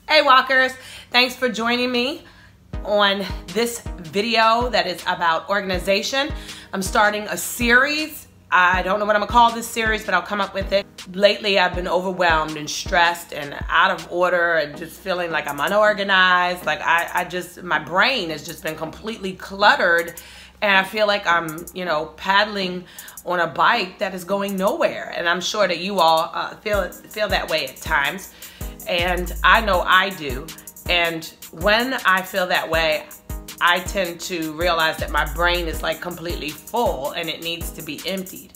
Hey walkers, thanks for joining me on this video that is about organization. I'm starting a series. I don't know what I'm gonna call this series, but I'll come up with it. Lately, I've been overwhelmed and stressed and out of order and just feeling like I'm unorganized. Like my brain has just been completely cluttered, and I feel like I'm, paddling on a bike that is going nowhere. And I'm sure that you all feel that way at times. And I know I do. And when I feel that way, I tend to realize that my brain is like completely full and it needs to be emptied.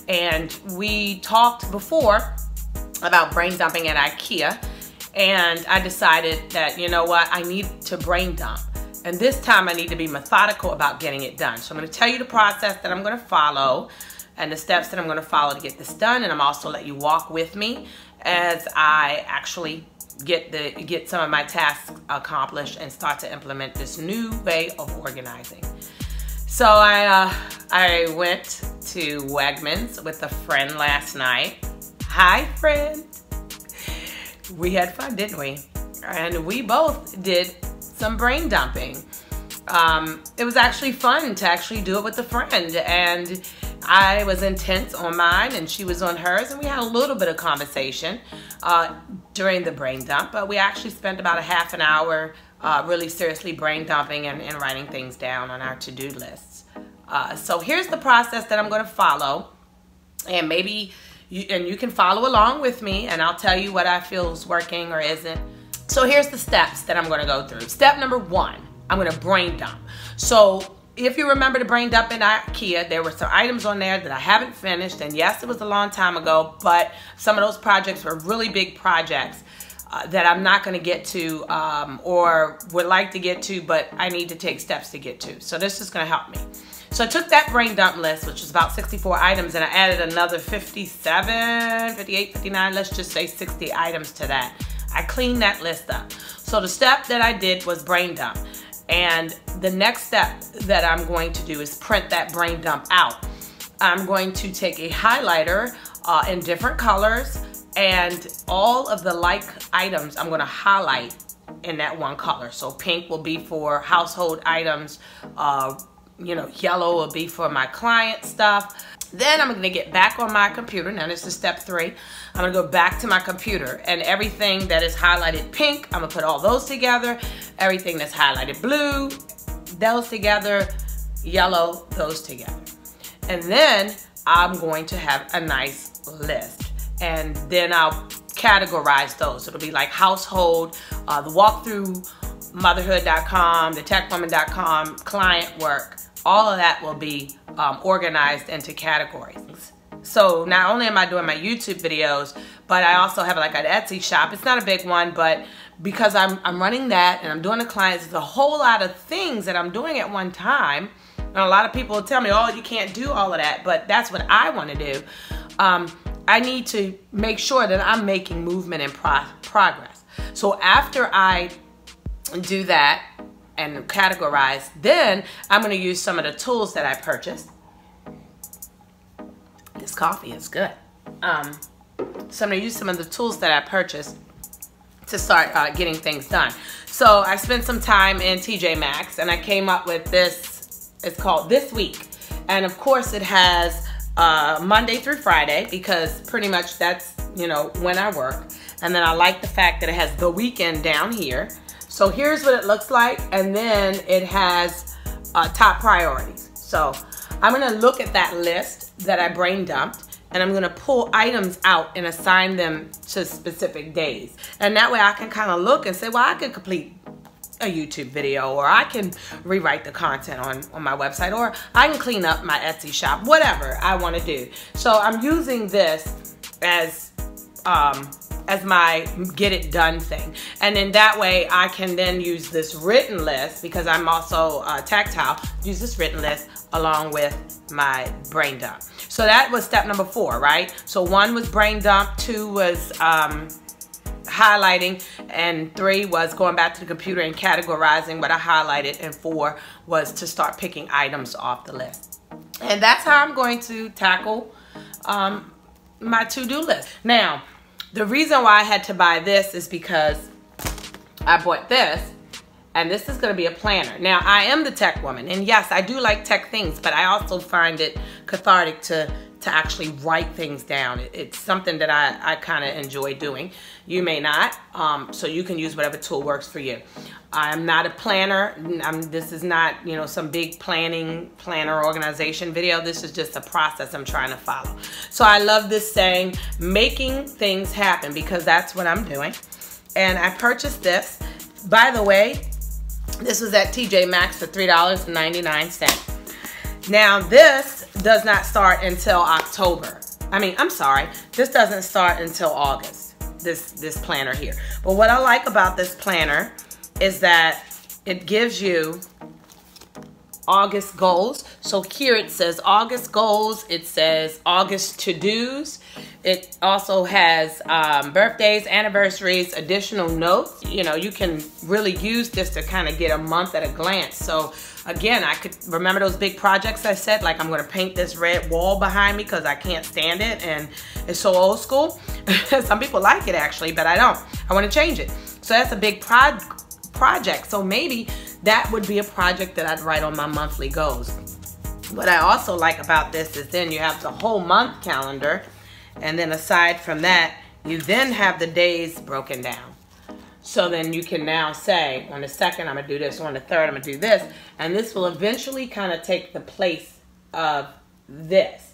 And we talked before about brain dumping at IKEA, and I decided that, you know what, I need to brain dump. And this time I need to be methodical about getting it done. So I'm going to tell you the process that I'm going to follow and the steps that I'm going to follow to get this done. And I'm also let you walk with me as I actually get some of my tasks accomplished and start to implement this new way of organizing. So I went to Wegmans with a friend last night. Hi, friend. We had fun, didn't we? And we both did some brain dumping. It was actually fun to actually do it with a friend, and I was intense on mine and she was on hers, and we had a little bit of conversation during the brain dump, but we actually spent about a half an hour really seriously brain dumping and writing things down on our to-do lists. So here's the process that I'm going to follow, and maybe you can follow along with me, and I'll tell you what I feel is working or isn't. So here's the steps that I'm going to go through. Step number one, I'm going to brain dump. So if you remember the brain dump in IKEA, there were some items on there that I haven't finished. And yes, it was a long time ago, but some of those projects were really big projects that I'm not going to get to or would like to get to, but I need to take steps to get to. So this is going to help me. So I took that brain dump list, which was about 64 items, and I added another 57, 58, 59, let's just say 60 items to that. I cleaned that list up. So the step that I did was brain dump. And the next step that I'm going to do is print that brain dump out. I'm going to take a highlighter in different colors, and all of the like items I'm going to highlight in that one color. So pink will be for household items, yellow will be for my client stuff. Then I'm going to get back on my computer. Now this is step 3. I'm going to go back to my computer, and everything that is highlighted pink, I'm going to put all those together. Everything that's highlighted blue, those together. Yellow, those together. And then I'm going to have a nice list. And then I'll categorize those. It'll be like household, the walkthrough, motherhood.com, the techwoman.com, client work. All of that will be organized into categories. So not only am I doing my YouTube videos, but I also have like an Etsy shop. It's not a big one, but because I'm running that and I'm doing the clients, there's a whole lot of things that I'm doing at one time. And a lot of people will tell me, oh, you can't do all of that, but that's what I want to do. I need to make sure that I'm making movement and progress. So after I do that and categorize, then I'm going to use some of the tools that I purchased. This coffee is good. So I'm going to use some of the tools that I purchased to start getting things done. So I spent some time in TJ Maxx, and I came up with this. It's called This Week, and of course it has Monday through Friday, because pretty much that's when I work. And then I like the fact that it has the weekend down here. So here's what it looks like, and then it has top priorities. So I'm going to look at that list that I brain dumped, and I'm going to pull items out and assign them to specific days. And that way I can kind of look and say, well, I could complete a YouTube video, or I can rewrite the content on my website, or I can clean up my Etsy shop, whatever I want to do. So I'm using this as my get it done thing. And then that way I can then use this written list, because I'm also tactile, use this written list along with my brain dump. So that was step number 4, right? So 1 was brain dump, 2 was highlighting, and 3 was going back to the computer and categorizing what I highlighted, and 4 was to start picking items off the list. And that's how I'm going to tackle my to-do list. Now, the reason why I had to buy this is because I bought this, and this is going to be a planner. Now, I am the tech woman, and yes, I do like tech things, but I also find it cathartic to actually write things down. It's something that I kind of enjoy doing. You may not, so you can use whatever tool works for you. I'm not a planner. This is not, you know, some big planner organization video. This is just a process I'm trying to follow. So I love this saying, making things happen, because that's what I'm doing. And I purchased this. By the way, this was at TJ Maxx for $3.99. Now this does not start until October. This doesn't start until August, this planner here. But what I like about this planner is that it gives you August goals. So here it says August goals, it says August to-dos. It also has birthdays, anniversaries, additional notes. You know, you can really use this to kind of get a month at a glance. So again, I could remember those big projects I said, like I'm going to paint this red wall behind me because I can't stand it and it's so old school. Some people like it actually, but I don't. I want to change it. So that's a big project. So maybe that would be a project that I'd write on my monthly goals. What I also like about this is then you have the whole month calendar, and then aside from that, you then have the days broken down. So then you can now say, on the 2nd, I'm going to do this. On the 3rd, I'm going to do this. And this will eventually kind of take the place of this.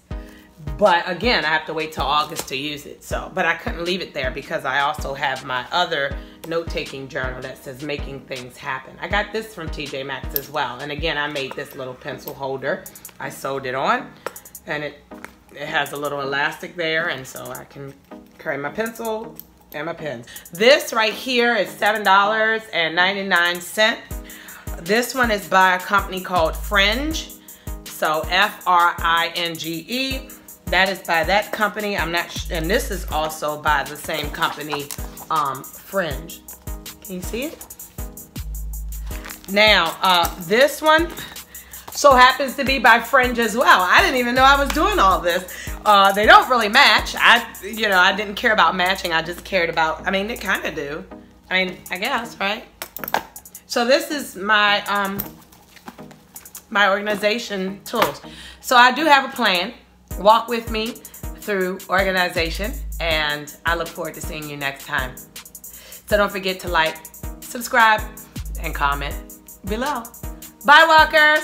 But again, I have to wait till August to use it. So, but I couldn't leave it there because I also have my other note-taking journal that says making things happen. I got this from TJ Maxx as well. And again, I made this little pencil holder. I sewed it on, and it has a little elastic there, and so I can carry my pencil and my pens. This right here is $7.99. This one is by a company called Fringe. So F-R-I-N-G-E. That is by that company. I'm not, and this is also by the same company, Fringe. Can you see it? Now, this one so happens to be by Fringe as well. I didn't even know I was doing all this. They don't really match. I didn't care about matching. I just cared about, they kind of do. I guess, right? So this is my, my organization tools. So I do have a plan. Walk with me through organization, and I look forward to seeing you next time. So don't forget to like, subscribe, and comment below. Bye, walkers.